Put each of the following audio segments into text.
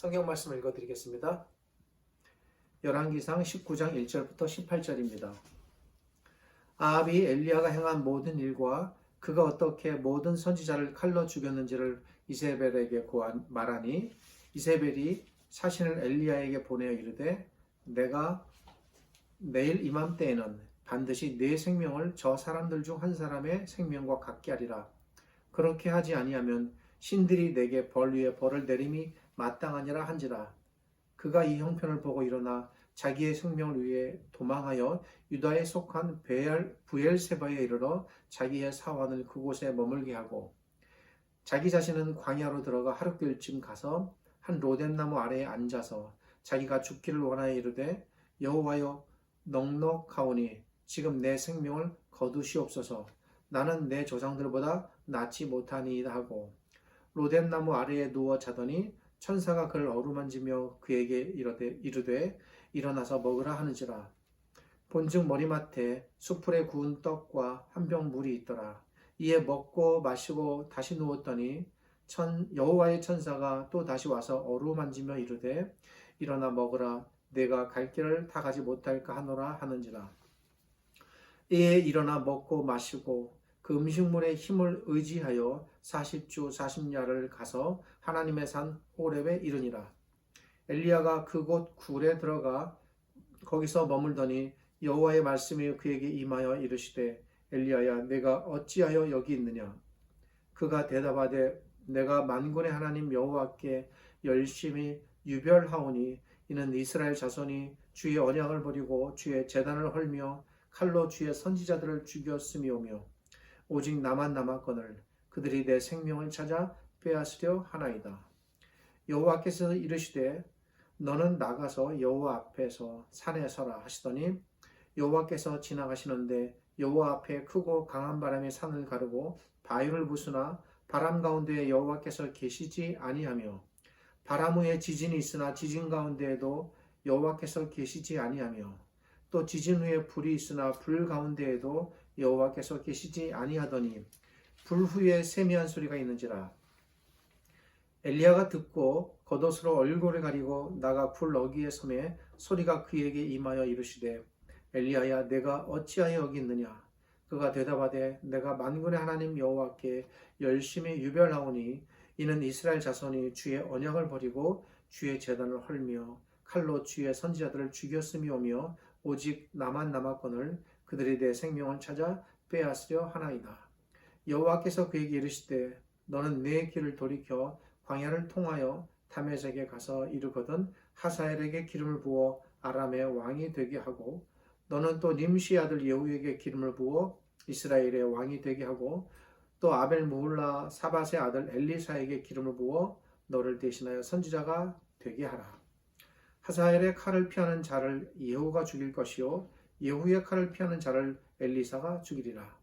성경 말씀을 읽어드리겠습니다. 열왕기상 19장 1절부터 18절입니다. 아합이 엘리야가 행한 모든 일과 그가 어떻게 모든 선지자를 칼로 죽였는지를 이세벨에게 말하니 이세벨이 사신을 엘리야에게 보내어 이르되 내가 내일 이맘때에는 반드시 네 생명을 저 사람들 중 한 사람의 생명과 같게 하리라. 그렇게 하지 아니하면 신들이 내게 벌 위에 벌을 내림이 마땅하니라 한지라. 그가 이 형편을 보고 일어나 자기의 생명을 위해 도망하여 유다에 속한 부엘세바에 이르러 자기의 사원을 그곳에 머물게 하고 자기 자신은 광야로 들어가 하룻길쯤 가서 한 로뎀나무 아래에 앉아서 자기가 죽기를 원하여 이르되 여호와여 넉넉하오니 지금 내 생명을 거두시옵소서. 나는 내 조상들보다 낫지 못하니이다 하고 로뎀나무 아래에 누워 자더니 천사가 그를 어루만지며 그에게 이르되 일어나서 먹으라 하는지라. 본즉 머리맡에 숯불에 구운 떡과 한 병 물이 있더라. 이에 먹고 마시고 다시 누웠더니 여호와의 천사가 또 다시 와서 어루만지며 이르되 일어나 먹으라. 내가 갈 길을 다 가지 못할까 하노라 하는지라. 이에 일어나 먹고 마시고 그 음식물의 힘을 의지하여 40주 40야를 가서 하나님의 산 호렙에 이르니라. 엘리야가 그곳 굴에 들어가 거기서 머물더니 여호와의 말씀이 그에게 임하여 이르시되 엘리야야 내가 어찌하여 여기 있느냐. 그가 대답하되 내가 만군의 하나님 여호와께 열심히 유별하오니 이는 이스라엘 자손이 주의 언약을 버리고 주의 제단을 헐며 칼로 주의 선지자들을 죽였음이오며 오직 나만 남았거늘 그들이 내 생명을 찾아 빼앗으려 하나이다. 여호와께서 이르시되 너는 나가서 여호와 앞에서 산에 서라 하시더니 여호와께서 지나가시는데 여호와 앞에 크고 강한 바람이 산을 가르고 바위를 부수나 바람 가운데에 여호와께서 계시지 아니하며 바람 후에 지진이 있으나 지진 가운데에도 여호와께서 계시지 아니하며 또 지진 후에 불이 있으나 불 가운데에도 여호와께서 계시지 아니하더니 불 후에 세미한 소리가 있는지라. 엘리야가 듣고 겉옷으로 얼굴을 가리고 나가 굴 어귀에 섬에 소리가 그에게 임하여 이르시되 엘리야야 내가 어찌하여 여기 있느냐. 그가 대답하되 내가 만군의 하나님 여호와께 열심히 유별하오니 이는 이스라엘 자손이 주의 언약을 버리고 주의 제단을 헐며 칼로 주의 선지자들을 죽였음이오며 오직 나만 남았거늘 그들이 내 생명을 찾아 빼앗으려 하나이다. 여호와께서 그에게 이르시되 너는 내 길을 돌이켜 광야를 통하여 다메섹에 가서 이르거든 하사엘에게 기름을 부어 아람의 왕이 되게 하고 너는 또 님시의 아들 예후에게 기름을 부어 이스라엘의 왕이 되게 하고 또 아벨 무홀라 사밧의 아들 엘리사에게 기름을 부어 너를 대신하여 선지자가 되게 하라. 하사엘의 칼을 피하는 자를 예후가 죽일 것이요 예후의 칼을 피하는 자를 엘리사가 죽이리라.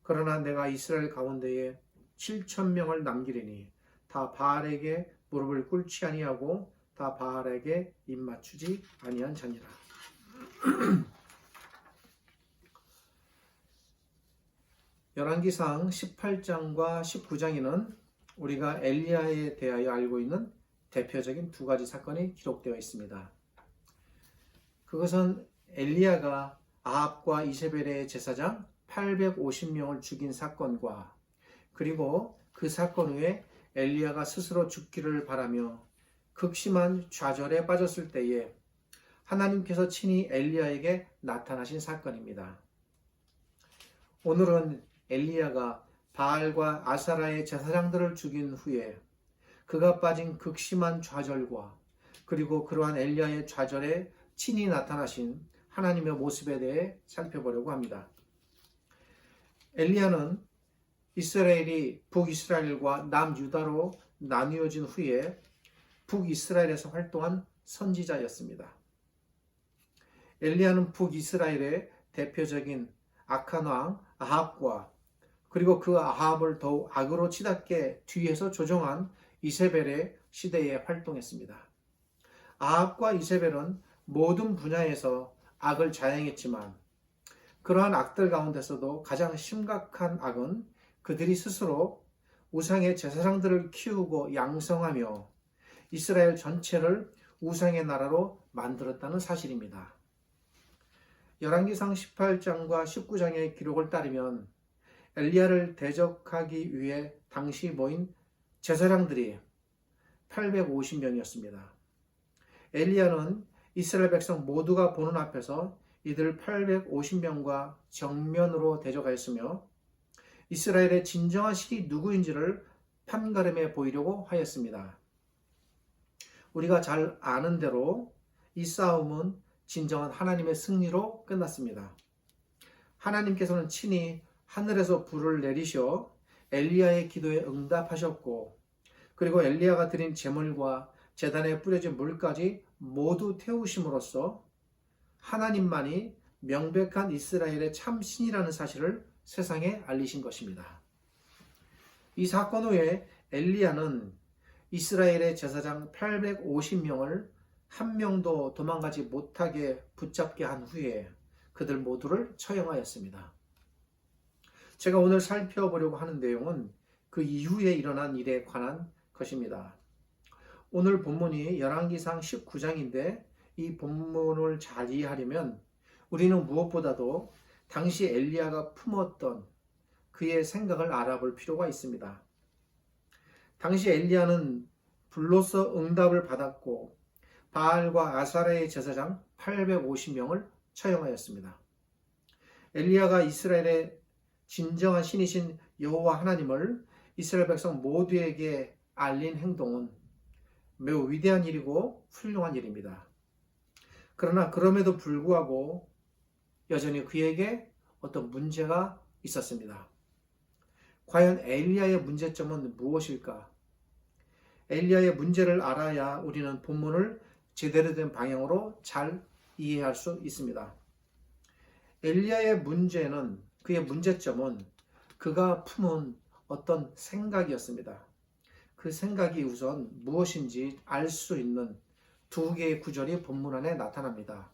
그러나 내가 이스라엘 가운데에 7,000명을 남기리니 다 바알에게 무릎을 꿇지 아니하고 다 바알에게 입맞추지 아니한 자니라. 열왕기상 18장과 19장에는 우리가 엘리야에 대하여 알고 있는 대표적인 두 가지 사건이 기록되어 있습니다. 그것은 엘리야가 아합과 이세벨의 제사장 850명을 죽인 사건과 그리고 그 사건 후에 엘리야가 스스로 죽기를 바라며 극심한 좌절에 빠졌을 때에 하나님께서 친히 엘리야에게 나타나신 사건입니다. 오늘은 엘리야가 바알과 아사라의 제사장들을 죽인 후에 그가 빠진 극심한 좌절과 그리고 그러한 엘리야의 좌절에 친히 나타나신 하나님의 모습에 대해 살펴보려고 합니다. 엘리야는 이스라엘이 북이스라엘과 남유다로 나뉘어진 후에 북이스라엘에서 활동한 선지자였습니다. 엘리야는 북이스라엘의 대표적인 악한 왕 아합과 그리고 그 아합을 더욱 악으로 치닫게 뒤에서 조종한 이세벨의 시대에 활동했습니다. 아합과 이세벨은 모든 분야에서 악을 자행했지만 그러한 악들 가운데서도 가장 심각한 악은 그들이 스스로 우상의 제사장들을 키우고 양성하며 이스라엘 전체를 우상의 나라로 만들었다는 사실입니다. 열왕기상 18장과 19장의 기록을 따르면 엘리야를 대적하기 위해 당시 모인 제사장들이 850명이었습니다. 엘리야는 이스라엘 백성 모두가 보는 앞에서 이들 850명과 정면으로 대적하였으며 이스라엘의 진정한 신이 누구인지를 판가름해 보이려고 하였습니다. 우리가 잘 아는 대로 이 싸움은 진정한 하나님의 승리로 끝났습니다. 하나님께서는 친히 하늘에서 불을 내리셔 엘리야의 기도에 응답하셨고, 그리고 엘리야가 드린 제물과 제단에 뿌려진 물까지 모두 태우심으로써 하나님만이 명백한 이스라엘의 참 신이라는 사실을 세상에 알리신 것입니다. 이 사건 후에 엘리야는 이스라엘의 제사장 850명을 한 명도 도망가지 못하게 붙잡게 한 후에 그들 모두를 처형하였습니다. 제가 오늘 살펴보려고 하는 내용은 그 이후에 일어난 일에 관한 것입니다. 오늘 본문이 열왕기상 19장인데 이 본문을 잘 이해하려면 우리는 무엇보다도 당시 엘리야가 품었던 그의 생각을 알아볼 필요가 있습니다. 당시 엘리야는 불로서 응답을 받았고 바알과 아사라의 제사장 850명을 처형하였습니다. 엘리야가 이스라엘의 진정한 신이신 여호와 하나님을 이스라엘 백성 모두에게 알린 행동은 매우 위대한 일이고 훌륭한 일입니다. 그러나 그럼에도 불구하고 여전히 그에게 어떤 문제가 있었습니다. 과연 엘리야의 문제점은 무엇일까? 엘리야의 문제를 알아야 우리는 본문을 제대로 된 방향으로 잘 이해할 수 있습니다. 엘리야의 문제는, 그의 문제점은 그가 품은 어떤 생각이었습니다. 그 생각이 우선 무엇인지 알 수 있는 두 개의 구절이 본문 안에 나타납니다.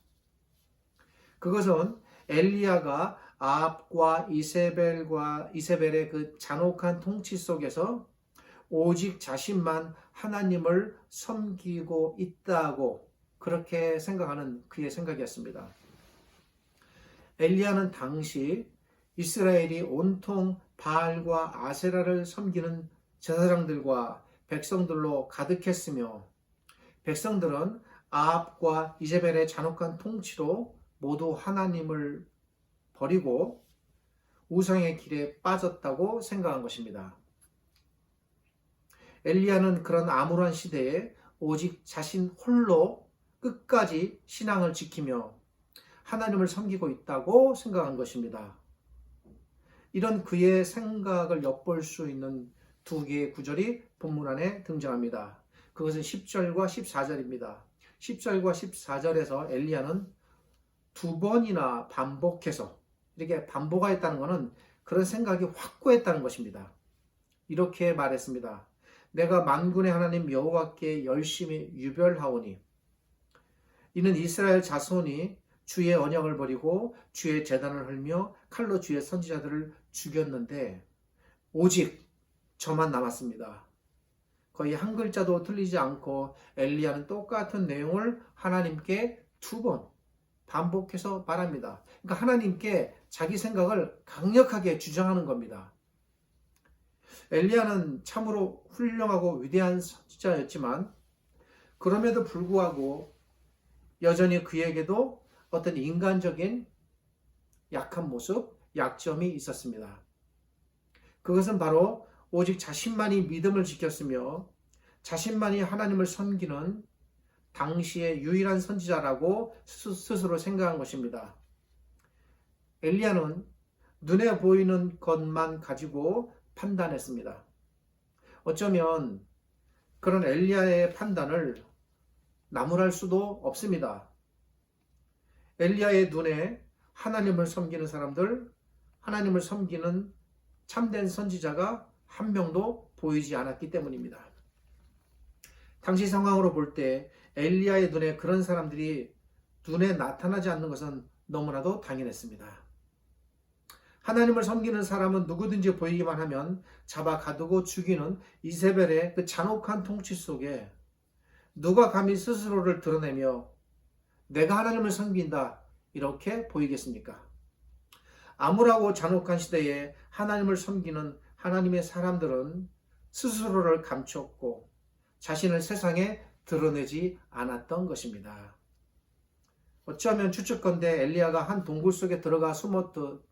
그것은 엘리야가 아합과 이세벨의 그 잔혹한 통치 속에서 오직 자신만 하나님을 섬기고 있다고 그렇게 생각하는 그의 생각이었습니다. 엘리야는 당시 이스라엘이 온통 바알과 아세라를 섬기는 제사장들과 백성들로 가득했으며 백성들은 아합과 이세벨의 잔혹한 통치로 모두 하나님을 버리고 우상의 길에 빠졌다고 생각한 것입니다. 엘리야는 그런 암울한 시대에 오직 자신 홀로 끝까지 신앙을 지키며 하나님을 섬기고 있다고 생각한 것입니다. 이런 그의 생각을 엿볼 수 있는 두 개의 구절이 본문 안에 등장합니다. 그것은 10절과 14절입니다. 10절과 14절에서 엘리야는 두 번이나 반복해서, 이렇게 반복하였다는 것은 그런 생각이 확고했다는 것입니다. 이렇게 말했습니다. 내가 만군의 하나님 여호와께 열심히 유별하오니 이는 이스라엘 자손이 주의 언약을 버리고 주의 제단을 헐며 칼로 주의 선지자들을 죽였는데 오직 저만 남았습니다. 거의 한 글자도 틀리지 않고 엘리야는 똑같은 내용을 하나님께 두 번 반복해서 말합니다. 그러니까 하나님께 자기 생각을 강력하게 주장하는 겁니다. 엘리야는 참으로 훌륭하고 위대한 선지자였지만 그럼에도 불구하고 여전히 그에게도 어떤 인간적인 약한 모습, 약점이 있었습니다. 그것은 바로 오직 자신만이 믿음을 지켰으며 자신만이 하나님을 섬기는 당시의 유일한 선지자라고 스스로 생각한 것입니다. 엘리야는 눈에 보이는 것만 가지고 판단했습니다. 어쩌면 그런 엘리야의 판단을 나무랄 수도 없습니다. 엘리야의 눈에 하나님을 섬기는 사람들, 하나님을 섬기는 참된 선지자가 한 명도 보이지 않았기 때문입니다. 당시 상황으로 볼 때 엘리야의 눈에 그런 사람들이 눈에 나타나지 않는 것은 너무나도 당연했습니다. 하나님을 섬기는 사람은 누구든지 보이기만 하면 잡아 가두고 죽이는 이세벨의 그 잔혹한 통치 속에 누가 감히 스스로를 드러내며 내가 하나님을 섬긴다 이렇게 보이겠습니까? 암울하고 잔혹한 시대에 하나님을 섬기는 하나님의 사람들은 스스로를 감췄고 자신을 세상에 드러내지 않았던 것입니다. 어쩌면 추측컨대 엘리야가 한 동굴 속에 들어가 숨었듯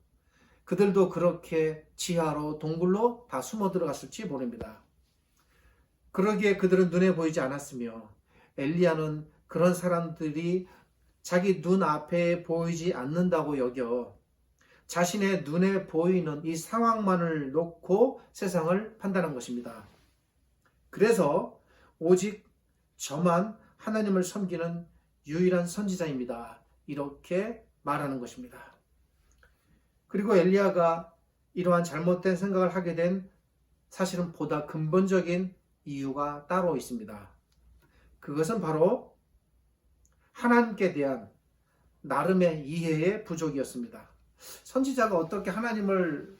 그들도 그렇게 지하로 동굴로 다 숨어 들어갔을지 모릅니다. 그러기에 그들은 눈에 보이지 않았으며 엘리야는 그런 사람들이 자기 눈 앞에 보이지 않는다고 여겨 자신의 눈에 보이는 이 상황만을 놓고 세상을 판단한 것입니다. 그래서 오직 저만 하나님을 섬기는 유일한 선지자입니다. 이렇게 말하는 것입니다. 그리고 엘리야가 이러한 잘못된 생각을 하게 된 사실은 보다 근본적인 이유가 따로 있습니다. 그것은 바로 하나님께 대한 나름의 이해의 부족이었습니다. 선지자가 어떻게 하나님을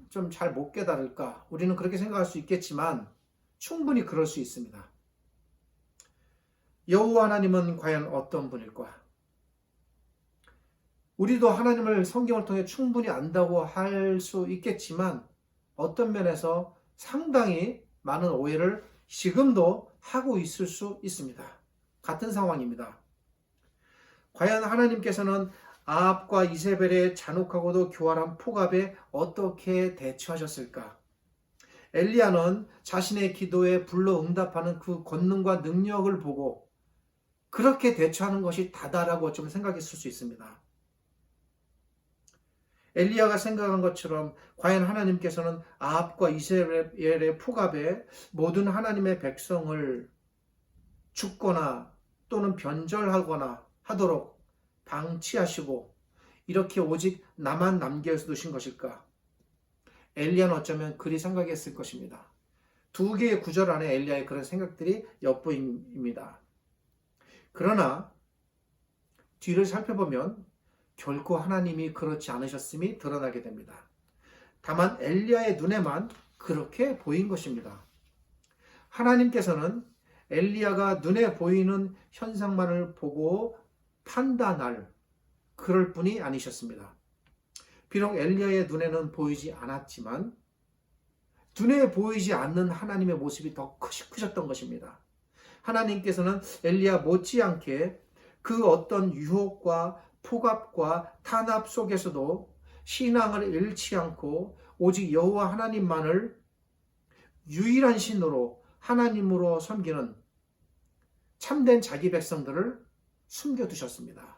좀 잘 못 깨달을까? 우리는 그렇게 생각할 수 있겠지만 충분히 그럴 수 있습니다. 여호와 하나님은 과연 어떤 분일까? 우리도 하나님을 성경을 통해 충분히 안다고 할 수 있겠지만 어떤 면에서 상당히 많은 오해를 지금도 하고 있을 수 있습니다. 같은 상황입니다. 과연 하나님께서는 아합과 이세벨의 잔혹하고도 교활한 폭압에 어떻게 대처하셨을까? 엘리야는 자신의 기도에 불러 응답하는 그 권능과 능력을 보고 그렇게 대처하는 것이 다다라고 좀 생각했을 수 있습니다. 엘리야가 생각한 것처럼 과연 하나님께서는 아합과 이세벨의 폭압에 모든 하나님의 백성을 죽거나 또는 변절하거나 하도록 방치하시고 이렇게 오직 나만 남겨두신 것일까? 엘리야는 어쩌면 그리 생각했을 것입니다. 두 개의 구절 안에 엘리야의 그런 생각들이 엿보입니다. 그러나 뒤를 살펴보면 결코 하나님이 그렇지 않으셨음이 드러나게 됩니다. 다만 엘리야의 눈에만 그렇게 보인 것입니다. 하나님께서는 엘리야가 눈에 보이는 현상만을 보고 판단할 그럴 뿐이 아니셨습니다. 비록 엘리야의 눈에는 보이지 않았지만 눈에 보이지 않는 하나님의 모습이 더 크셨던 것입니다. 하나님께서는 엘리야 못지않게 그 어떤 유혹과 폭압과 탄압 속에서도 신앙을 잃지 않고 오직 여호와 하나님만을 유일한 신으로 하나님으로 섬기는 참된 자기 백성들을 숨겨두셨습니다.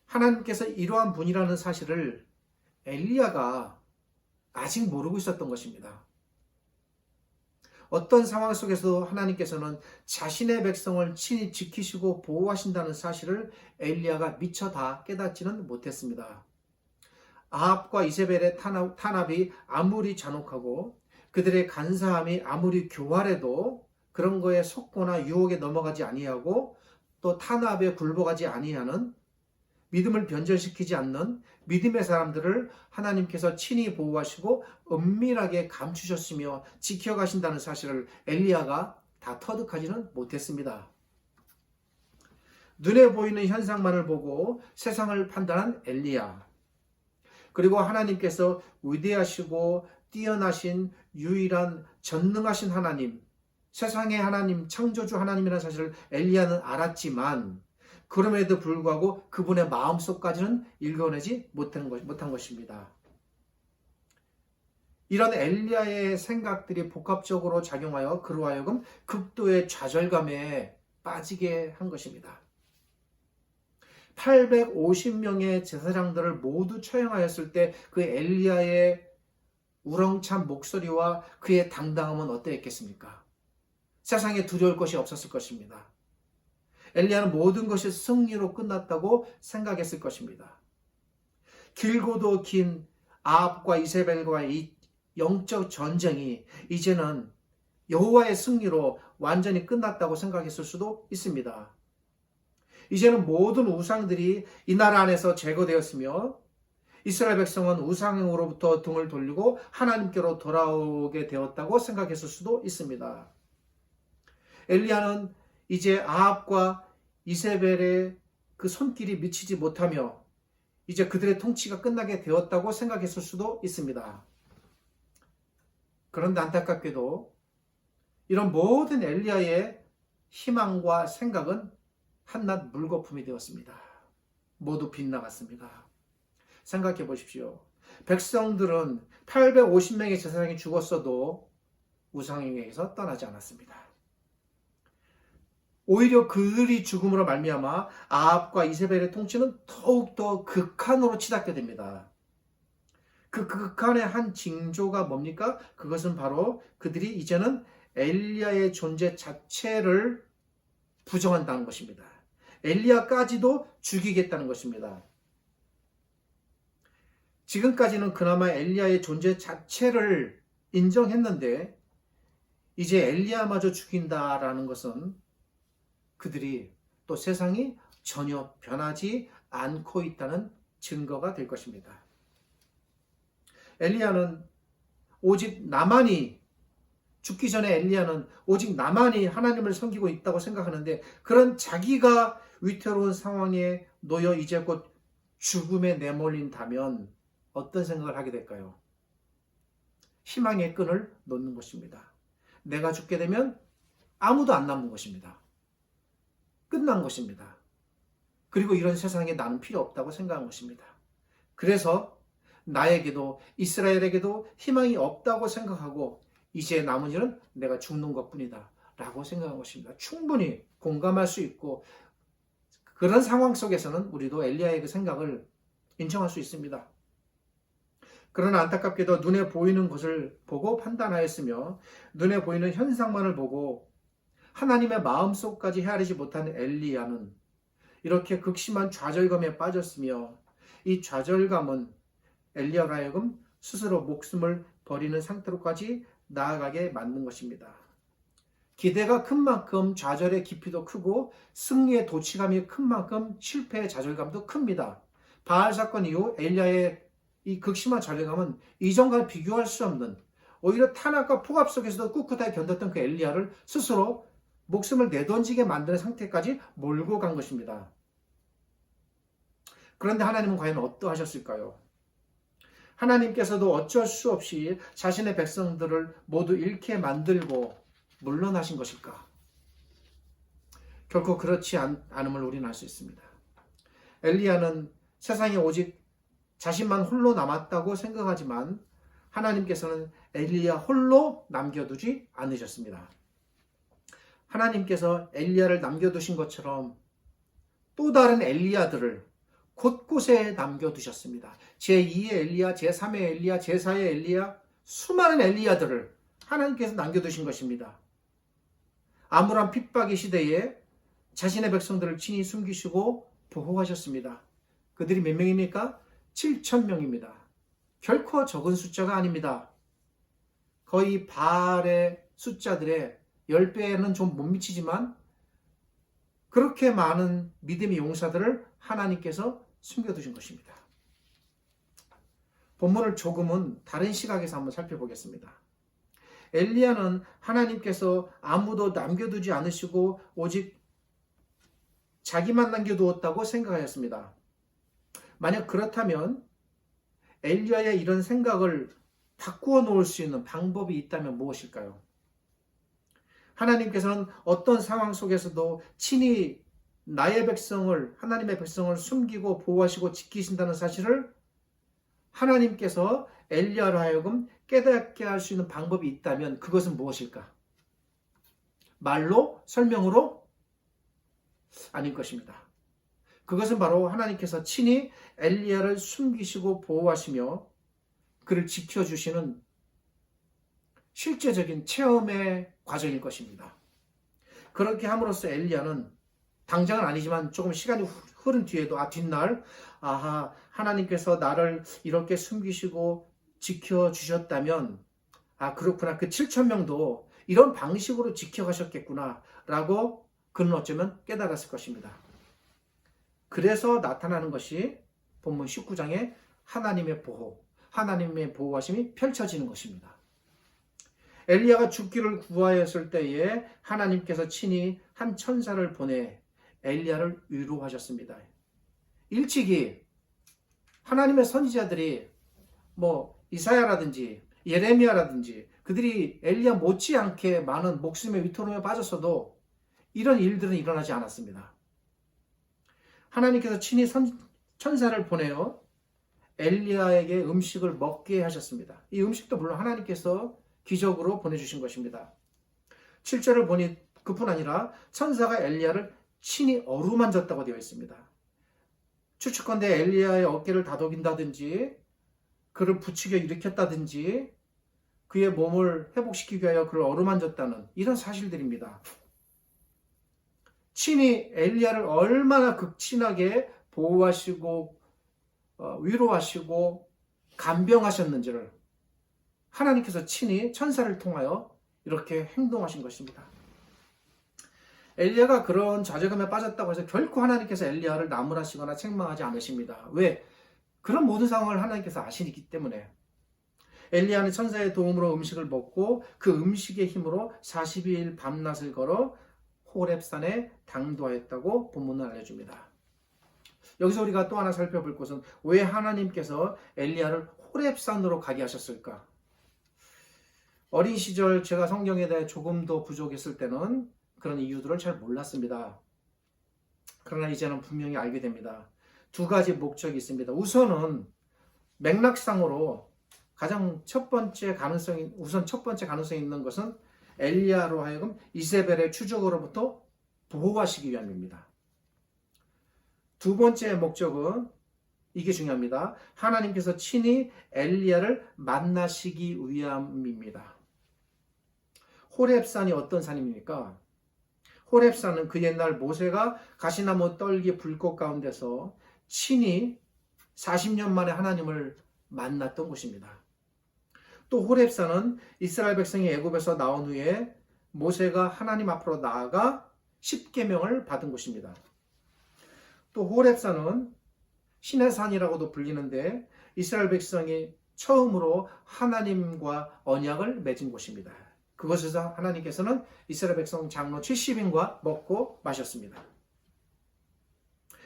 하나님께서 이러한 분이라는 사실을 엘리야가 아직 모르고 있었던 것입니다. 어떤 상황 속에서도 하나님께서는 자신의 백성을 친히 지키시고 보호하신다는 사실을 엘리야가 미처 다 깨닫지는 못했습니다. 아합과 이세벨의 탄압이 아무리 잔혹하고 그들의 간사함이 아무리 교활해도 그런 거에 속거나 유혹에 넘어가지 아니하고 또 탄압에 굴복하지 아니하는 믿음을 변절시키지 않는 믿음의 사람들을 하나님께서 친히 보호하시고 은밀하게 감추셨으며 지켜가신다는 사실을 엘리야가 다 터득하지는 못했습니다. 눈에 보이는 현상만을 보고 세상을 판단한 엘리야. 그리고 하나님께서 위대하시고 뛰어나신 유일한 전능하신 하나님, 세상의 하나님, 창조주 하나님이라는 사실을 엘리야는 알았지만 그럼에도 불구하고 그분의 마음속까지는 읽어내지 못한 것입니다. 이런 엘리야의 생각들이 복합적으로 작용하여 그로 하여금 극도의 좌절감에 빠지게 한 것입니다. 850명의 제사장들을 모두 처형하였을 때 그 엘리야의 우렁찬 목소리와 그의 당당함은 어떠했겠습니까? 세상에 두려울 것이 없었을 것입니다. 엘리야는 모든 것이 승리로 끝났다고 생각했을 것입니다. 길고도 긴 아합과 이세벨과의 이 영적 전쟁이 이제는 여호와의 승리로 완전히 끝났다고 생각했을 수도 있습니다. 이제는 모든 우상들이 이 나라 안에서 제거되었으며 이스라엘 백성은 우상으로부터 등을 돌리고 하나님께로 돌아오게 되었다고 생각했을 수도 있습니다. 엘리야는 이제 아합과 이세벨의 그 손길이 미치지 못하며 이제 그들의 통치가 끝나게 되었다고 생각했을 수도 있습니다. 그런데 안타깝게도 이런 모든 엘리야의 희망과 생각은 한낱 물거품이 되었습니다. 모두 빗나갔습니다. 생각해 보십시오. 백성들은 850명의 제사장이 죽었어도 우상에게서 떠나지 않았습니다. 오히려 그들이 죽음으로 말미암아 아합과 이세벨의 통치는 더욱더 극한으로 치닫게 됩니다. 그 극한의 한 징조가 뭡니까? 그것은 바로 그들이 이제는 엘리야의 존재 자체를 부정한다는 것입니다. 엘리야까지도 죽이겠다는 것입니다. 지금까지는 그나마 엘리야의 존재 자체를 인정했는데 이제 엘리야마저 죽인다라는 것은 그들이 또 세상이 전혀 변하지 않고 있다는 증거가 될 것입니다. 엘리야는 오직 나만이 죽기 전에 엘리야는 오직 나만이 하나님을 섬기고 있다고 생각하는데 그런 자기가 위태로운 상황에 놓여 이제 곧 죽음에 내몰린다면 어떤 생각을 하게 될까요? 희망의 끈을 놓는 것입니다. 내가 죽게 되면 아무도 안 남은 것입니다. 끝난 것입니다. 그리고 이런 세상에 나는 필요 없다고 생각한 것입니다. 그래서 나에게도 이스라엘에게도 희망이 없다고 생각하고 이제 남은 일은 내가 죽는 것뿐이다 라고 생각한 것입니다. 충분히 공감할 수 있고 그런 상황 속에서는 우리도 엘리야의 그 생각을 인정할 수 있습니다. 그러나 안타깝게도 눈에 보이는 것을 보고 판단하였으며 눈에 보이는 현상만을 보고 하나님의 마음속까지 헤아리지 못한 엘리야는 이렇게 극심한 좌절감에 빠졌으며 이 좌절감은 엘리야가 하여금 스스로 목숨을 버리는 상태로까지 나아가게 만든 것입니다. 기대가 큰 만큼 좌절의 깊이도 크고 승리의 도취감이 큰 만큼 실패의 좌절감도 큽니다. 바알 사건 이후 엘리야의 이 극심한 좌절감은 이전과 비교할 수 없는 오히려 탄압과 폭압 속에서도 꿋꿋하게 견뎠던 그 엘리야를 스스로 목숨을 내던지게 만드는 상태까지 몰고 간 것입니다. 그런데 하나님은 과연 어떠하셨을까요? 하나님께서도 어쩔 수 없이 자신의 백성들을 모두 잃게 만들고 물러나신 것일까? 결코 그렇지 않음을 우리는 알 수 있습니다. 엘리야는 세상에 오직 자신만 홀로 남았다고 생각하지만 하나님께서는 엘리야 홀로 남겨두지 않으셨습니다. 하나님께서 엘리야를 남겨두신 것처럼 또 다른 엘리야들을 곳곳에 남겨두셨습니다. 제2의 엘리야, 제3의 엘리야, 제4의 엘리야, 수많은 엘리야들을 하나님께서 남겨두신 것입니다. 암울한 핍박의 시대에 자신의 백성들을 친히 숨기시고 보호하셨습니다. 그들이 몇 명입니까? 7,000명입니다. 결코 적은 숫자가 아닙니다. 거의 바알의 숫자들의 10배는 좀 못 미치지만 그렇게 많은 믿음의 용사들을 하나님께서 숨겨두신 것입니다. 본문을 조금은 다른 시각에서 한번 살펴보겠습니다. 엘리야는 하나님께서 아무도 남겨두지 않으시고 오직 자기만 남겨두었다고 생각하였습니다. 만약 그렇다면 엘리야의 이런 생각을 바꾸어 놓을 수 있는 방법이 있다면 무엇일까요? 하나님께서는 어떤 상황 속에서도 친히 나의 백성을, 하나님의 백성을 숨기고 보호하시고 지키신다는 사실을 하나님께서 엘리야로 하여금 깨닫게 할 수 있는 방법이 있다면 그것은 무엇일까? 말로, 설명으로? 아닐 것입니다. 그것은 바로 하나님께서 친히 엘리야를 숨기시고 보호하시며 그를 지켜주시는 실제적인 체험의 과정일 것입니다. 그렇게 함으로써 엘리야는 당장은 아니지만 조금 시간이 흐른 뒤에도 뒷날 하나님께서 나를 이렇게 숨기시고 지켜주셨다면 그렇구나, 그 7,000명도 이런 방식으로 지켜가셨겠구나 라고 그는 어쩌면 깨달았을 것입니다. 그래서 나타나는 것이 본문 19장의 하나님의 보호, 하나님의 보호하심이 펼쳐지는 것입니다. 엘리야가 죽기를 구하였을 때에 하나님께서 친히 한 천사를 보내 엘리야를 위로하셨습니다. 일찍이 하나님의 선지자들이 이사야라든지 예레미야라든지 그들이 엘리야 못지않게 많은 목숨의 위태로움에 빠졌어도 이런 일들은 일어나지 않았습니다. 하나님께서 친히 천사를 보내어 엘리야에게 음식을 먹게 하셨습니다. 이 음식도 물론 하나님께서 기적으로 보내주신 것입니다. 7절을 보니 그뿐 아니라 천사가 엘리야를 친히 어루만졌다고 되어 있습니다. 추측컨대 엘리야의 어깨를 다독인다든지 그를 부추겨 일으켰다든지 그의 몸을 회복시키기 위하여 그를 어루만졌다는 이런 사실들입니다. 친히 엘리야를 얼마나 극진하게 보호하시고 위로하시고 간병하셨는지를 하나님께서 친히 천사를 통하여 이렇게 행동하신 것입니다. 엘리야가 그런 좌절감에 빠졌다고 해서 결코 하나님께서 엘리야를 나무라시거나 책망하지 않으십니다. 왜? 그런 모든 상황을 하나님께서 아시기 때문에. 엘리야는 천사의 도움으로 음식을 먹고 그 음식의 힘으로 42일 밤낮을 걸어 호렙산에 당도하였다고 본문은 알려줍니다. 여기서 우리가 또 하나 살펴볼 것은 왜 하나님께서 엘리야를 호렙산으로 가게 하셨을까? 어린 시절 제가 성경에 대해 조금 더 부족했을 때는 그런 이유들을 잘 몰랐습니다. 그러나 이제는 분명히 알게 됩니다. 두 가지 목적이 있습니다. 우선은 맥락상으로 가장 첫 번째 가능성이 있는 것은 엘리야로 하여금 이세벨의 추적으로부터 보호하시기 위함입니다. 두 번째 목적은 이게 중요합니다. 하나님께서 친히 엘리야를 만나시기 위함입니다. 호렙산이 어떤 산입니까? 호렙산은 그 옛날 모세가 가시나무 떨기 불꽃 가운데서 친히 40년 만에 하나님을 만났던 곳입니다. 또 호렙산은 이스라엘 백성이 애굽에서 나온 후에 모세가 하나님 앞으로 나아가 십계명을 받은 곳입니다. 또 호렙산은 신의 산이라고도 불리는데 이스라엘 백성이 처음으로 하나님과 언약을 맺은 곳입니다. 그곳에서 하나님께서는 이스라엘 백성 장로 70인과 먹고 마셨습니다.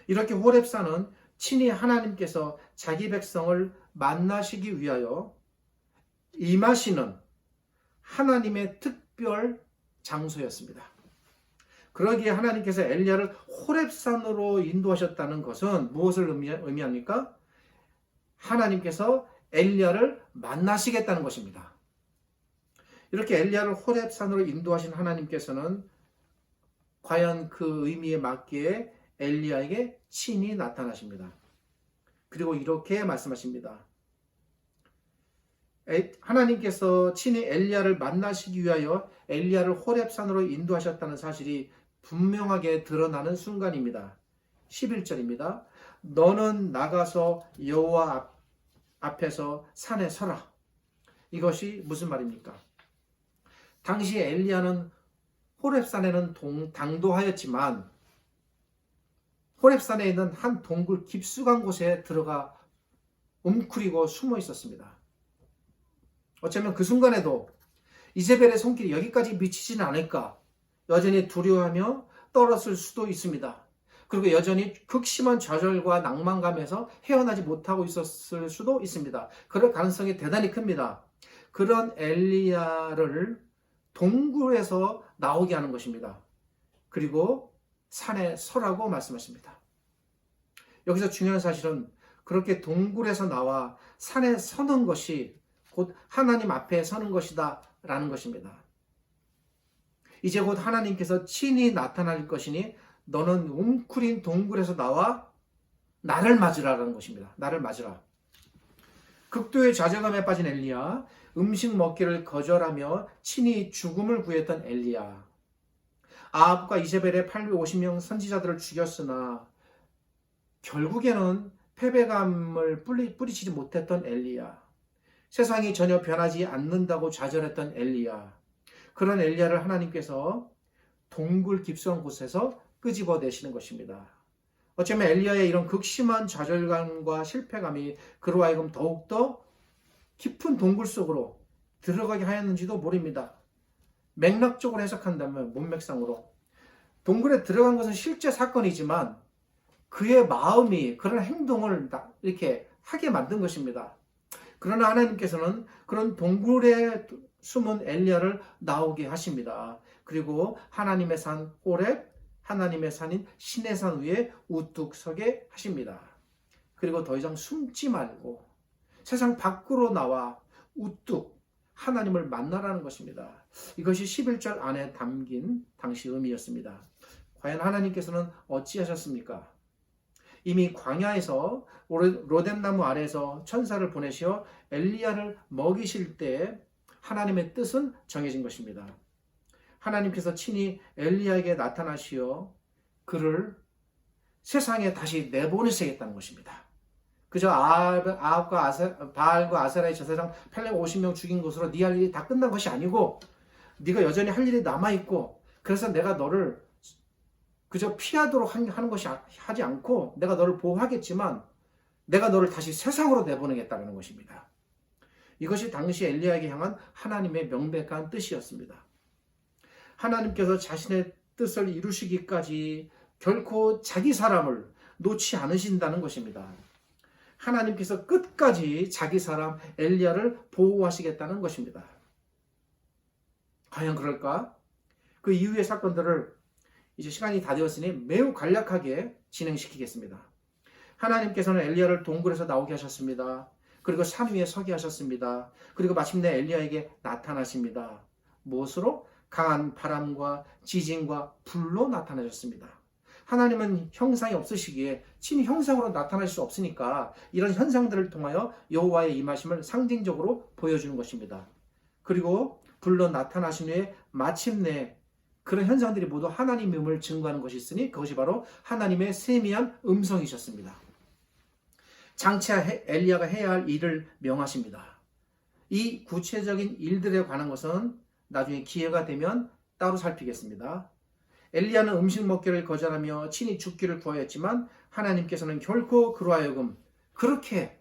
이렇게 호렙산은 친히 하나님께서 자기 백성을 만나시기 위하여 임하시는 하나님의 특별 장소였습니다. 그러기에 하나님께서 엘리야를 호렙산으로 인도하셨다는 것은 무엇을 의미합니까? 하나님께서 엘리야를 만나시겠다는 것입니다. 이렇게 엘리야를 호렙산으로 인도하신 하나님께서는 과연 그 의미에 맞게 엘리야에게 친히 나타나십니다. 그리고 이렇게 말씀하십니다. 하나님께서 친히 엘리야를 만나시기 위하여 엘리야를 호렙산으로 인도하셨다는 사실이 분명하게 드러나는 순간입니다. 11절입니다. 너는 나가서 여호와 앞에서 산에 서라. 이것이 무슨 말입니까? 당시 엘리야는 호렙산에는 당도하였지만 호렙산에 있는 한 동굴 깊숙한 곳에 들어가 웅크리고 숨어 있었습니다. 어쩌면 그 순간에도 이세벨의 손길이 여기까지 미치지는 않을까 여전히 두려워하며 떨었을 수도 있습니다. 그리고 여전히 극심한 좌절과 낭만감에서 헤어나지 못하고 있었을 수도 있습니다. 그럴 가능성이 대단히 큽니다. 그런 엘리야를 동굴에서 나오게 하는 것입니다. 그리고 산에 서라고 말씀하십니다. 여기서 중요한 사실은 그렇게 동굴에서 나와 산에 서는 것이 곧 하나님 앞에 서는 것이다 라는 것입니다. 이제 곧 하나님께서 친히 나타날 것이니 너는 웅크린 동굴에서 나와 나를 맞으라라는 것입니다. 나를 맞으라. 극도의 좌절감에 빠진 엘리야, 음식 먹기를 거절하며 친히 죽음을 구했던 엘리야, 아합과 이세벨의 850명 선지자들을 죽였으나 결국에는 패배감을 뿌리치지 못했던 엘리야, 세상이 전혀 변하지 않는다고 좌절했던 엘리야, 그런 엘리야를 하나님께서 동굴 깊숙한 곳에서 끄집어내시는 것입니다. 어쩌면 엘리야의 이런 극심한 좌절감과 실패감이 그로 하여금 더욱더 깊은 동굴 속으로 들어가게 하였는지도 모릅니다. 맥락적으로 해석한다면 문맥상으로 동굴에 들어간 것은 실제 사건이지만 그의 마음이 그런 행동을 이렇게 하게 만든 것입니다. 그러나 하나님께서는 그런 동굴에 숨은 엘리야를 나오게 하십니다. 그리고 하나님의 산 호렙, 하나님의 산인 시내산 위에 우뚝 서게 하십니다. 그리고 더 이상 숨지 말고 세상 밖으로 나와 우뚝 하나님을 만나라는 것입니다. 이것이 11절 안에 담긴 당시 의미였습니다. 과연 하나님께서는 어찌하셨습니까? 이미 광야에서 로뎀나무 아래에서 천사를 보내시어 엘리야를 먹이실 때 하나님의 뜻은 정해진 것입니다. 하나님께서 친히 엘리야에게 나타나시어 그를 세상에 다시 내보내시겠다는 것입니다. 그저 바알과 아세라의 제사장 850명 죽인 것으로 네 할 일이 다 끝난 것이 아니고 네가 여전히 할 일이 남아있고 그래서 내가 너를 그저 피하도록 하는 것이 하지 않고 내가 너를 보호하겠지만 내가 너를 다시 세상으로 내보내겠다는 것입니다. 이것이 당시 엘리야에게 향한 하나님의 명백한 뜻이었습니다. 하나님께서 자신의 뜻을 이루시기까지 결코 자기 사람을 놓지 않으신다는 것입니다. 하나님께서 끝까지 자기 사람 엘리야를 보호하시겠다는 것입니다. 과연 그럴까? 그 이후의 사건들을 이제 시간이 다 되었으니 매우 간략하게 진행시키겠습니다. 하나님께서는 엘리야를 동굴에서 나오게 하셨습니다. 그리고 산 위에 서게 하셨습니다. 그리고 마침내 엘리야에게 나타나십니다. 무엇으로? 강한 바람과 지진과 불로 나타나셨습니다. 하나님은 형상이 없으시기에 친히 형상으로 나타날 수 없으니까 이런 현상들을 통하여 여호와의 임하심을 상징적으로 보여주는 것입니다. 그리고 불로 나타나신 후에 마침내 그런 현상들이 모두 하나님임을 증거하는 것이 있으니 그것이 바로 하나님의 세미한 음성이셨습니다. 장차 엘리야가 해야 할 일을 명하십니다. 이 구체적인 일들에 관한 것은 나중에 기회가 되면 따로 살피겠습니다. 엘리야는 음식 먹기를 거절하며 친히 죽기를 구하였지만 하나님께서는 결코 그로 하여금 그렇게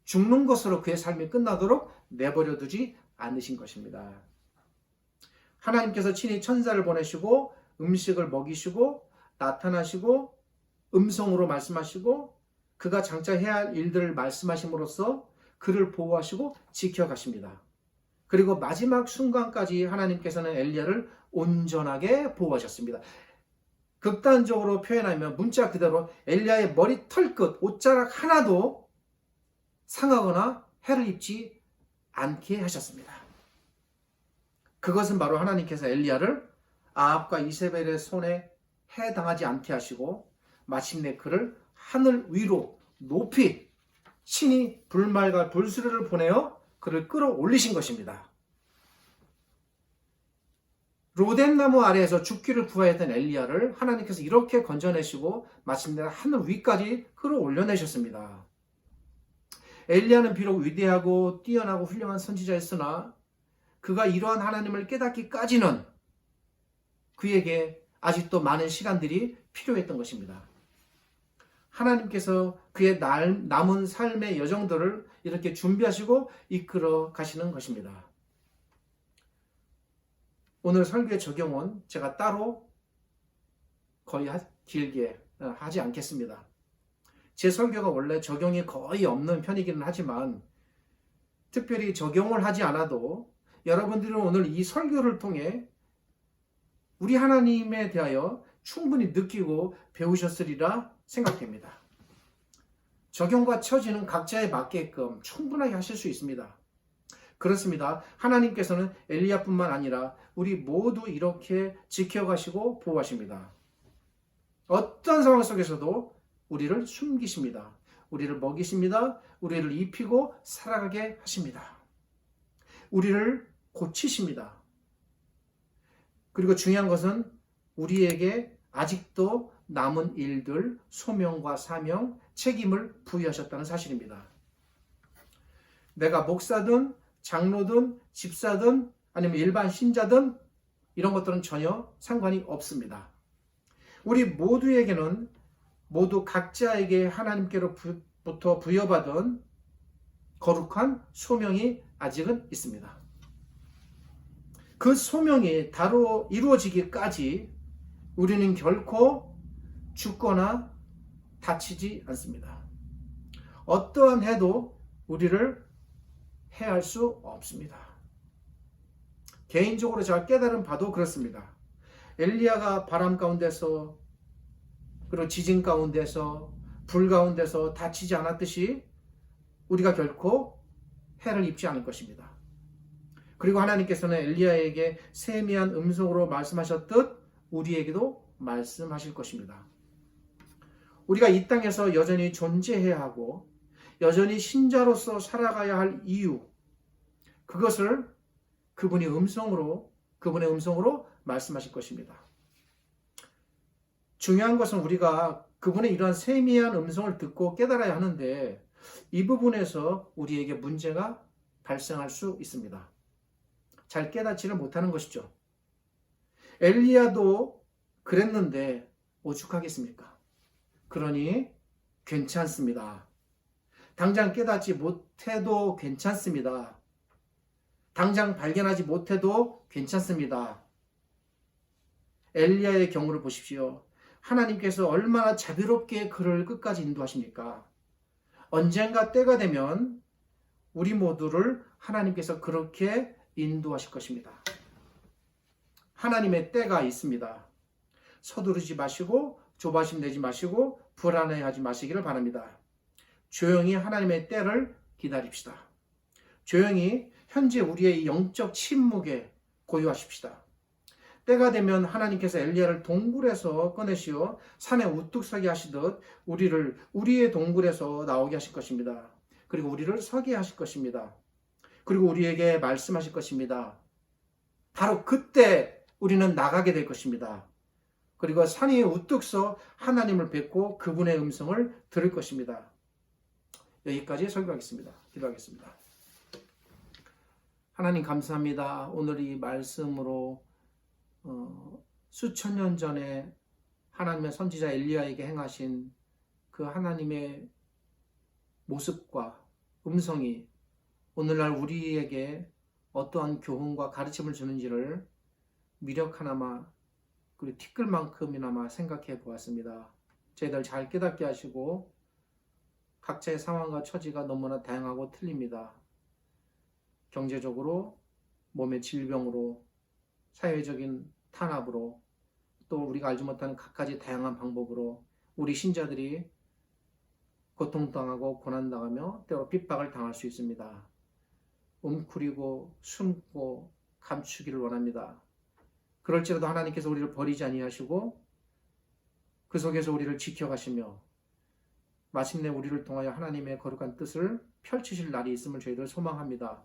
죽는 것으로 그의 삶이 끝나도록 내버려 두지 않으신 것입니다. 하나님께서 친히 천사를 보내시고 음식을 먹이시고 나타나시고 음성으로 말씀하시고 그가 장차 해야 할 일들을 말씀하심으로써 그를 보호하시고 지켜가십니다. 그리고 마지막 순간까지 하나님께서는 엘리야를 온전하게 보호하셨습니다. 극단적으로 표현하면 문자 그대로 엘리야의 머리 털끝 옷자락 하나도 상하거나 해를 입지 않게 하셨습니다. 그것은 바로 하나님께서 엘리야를 아합과 이세벨의 손에 해당하지 않게 하시고 마침내 그를 하늘 위로 높이 친히 불말과 불수리를 보내어 그를 끌어올리신 것입니다. 로뎀나무 아래에서 죽기를 구하였던 엘리야를 하나님께서 이렇게 건져내시고 마침내 하늘 위까지 끌어올려내셨습니다. 엘리야는 비록 위대하고 뛰어나고 훌륭한 선지자였으나 그가 이러한 하나님을 깨닫기까지는 그에게 아직도 많은 시간들이 필요했던 것입니다. 하나님께서 그의 남은 삶의 여정들을 이렇게 준비하시고 이끌어 가시는 것입니다. 오늘 설교의 적용은 제가 따로 거의 길게 하지 않겠습니다. 제 설교가 원래 적용이 거의 없는 편이기는 하지만 특별히 적용을 하지 않아도 여러분들은 오늘 이 설교를 통해 우리 하나님에 대하여 충분히 느끼고 배우셨으리라 생각됩니다. 적용과 처지는 각자에 맞게끔 충분하게 하실 수 있습니다. 그렇습니다. 하나님께서는 엘리야뿐만 아니라 우리 모두 이렇게 지켜가시고 보호하십니다. 어떤 상황 속에서도 우리를 숨기십니다. 우리를 먹이십니다. 우리를 입히고 살아가게 하십니다. 우리를 고치십니다. 그리고 중요한 것은 우리에게 아직도 남은 일들, 소명과 사명, 책임을 부여하셨다는 사실입니다. 내가 목사든 장로든 집사든 아니면 일반 신자든 이런 것들은 전혀 상관이 없습니다. 우리 모두에게는 모두 각자에게 하나님께로부터 부여받은 거룩한 소명이 아직은 있습니다. 그 소명이 다로 이루어지기까지 우리는 결코 죽거나 다치지 않습니다. 어떠한 해도 우리를 해할 수 없습니다. 개인적으로 제가 깨달은 바도 그렇습니다. 엘리야가 바람 가운데서 그리고 지진 가운데서 불 가운데서 다치지 않았듯이 우리가 결코 해를 입지 않을 것입니다. 그리고 하나님께서는 엘리야에게 세미한 음성으로 말씀하셨듯 우리에게도 말씀하실 것입니다. 우리가 이 땅에서 여전히 존재해야 하고 여전히 신자로서 살아가야 할 이유, 그것을 그분의 음성으로 말씀하실 것입니다. 중요한 것은 우리가 그분의 이러한 세미한 음성을 듣고 깨달아야 하는데 이 부분에서 우리에게 문제가 발생할 수 있습니다. 잘 깨닫지를 못하는 것이죠. 엘리야도 그랬는데 오죽하겠습니까? 그러니 괜찮습니다. 당장 깨닫지 못해도 괜찮습니다. 당장 발견하지 못해도 괜찮습니다. 엘리야의 경우를 보십시오. 하나님께서 얼마나 자비롭게 그를 끝까지 인도하십니까? 언젠가 때가 되면 우리 모두를 하나님께서 그렇게 인도하실 것입니다. 하나님의 때가 있습니다. 서두르지 마시고 조바심 내지 마시고 불안해하지 마시기를 바랍니다. 조용히 하나님의 때를 기다립시다. 조용히 현재 우리의 영적 침묵에 고요하십시다. 때가 되면 하나님께서 엘리야를 동굴에서 꺼내시어 산에 우뚝 서게 하시듯 우리를 우리의 동굴에서 나오게 하실 것입니다. 그리고 우리를 서게 하실 것입니다. 그리고 우리에게 말씀하실 것입니다. 바로 그때 우리는 나가게 될 것입니다. 그리고 산 위에 우뚝 서 하나님을 뵙고 그분의 음성을 들을 것입니다. 여기까지 설교하겠습니다. 기도하겠습니다. 하나님 감사합니다. 오늘 이 말씀으로 수천 년 전에 하나님의 선지자 엘리야에게 행하신 그 하나님의 모습과 음성이 오늘날 우리에게 어떠한 교훈과 가르침을 주는지를 미력 하나마 그리고 티끌만큼이나마 생각해 보았습니다. 저희들 잘 깨닫게 하시고 각자의 상황과 처지가 너무나 다양하고 틀립니다. 경제적으로, 몸의 질병으로, 사회적인 탄압으로, 또 우리가 알지 못하는 갖가지 다양한 방법으로 우리 신자들이 고통당하고 고난당하며 때로 핍박을 당할 수 있습니다. 웅크리고 숨고 감추기를 원합니다. 그럴지라도 하나님께서 우리를 버리지 아니하시고 그 속에서 우리를 지켜가시며 마침내 우리를 통하여 하나님의 거룩한 뜻을 펼치실 날이 있음을 저희들 소망합니다.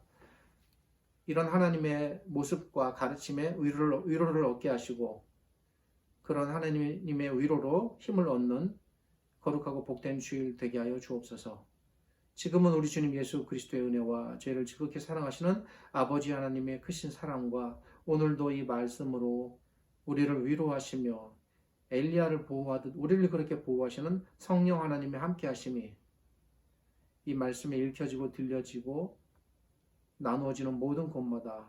이런 하나님의 모습과 가르침에 위로를 얻게 하시고 그런 하나님의 위로로 힘을 얻는 거룩하고 복된 주일 되게 하여 주옵소서. 지금은 우리 주님 예수 그리스도의 은혜와 저희를 지극히 사랑하시는 아버지 하나님의 크신 사랑과 오늘도 이 말씀으로 우리를 위로하시며 엘리야를 보호하듯 우리를 그렇게 보호하시는 성령 하나님의 함께 하심이 이 말씀에 읽혀지고 들려지고 나누어지는 모든 곳마다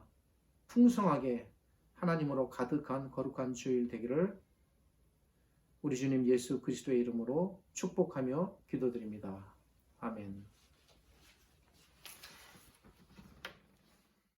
풍성하게 하나님으로 가득한 거룩한 주일 되기를 우리 주님 예수 그리스도의 이름으로 축복하며 기도드립니다. 아멘.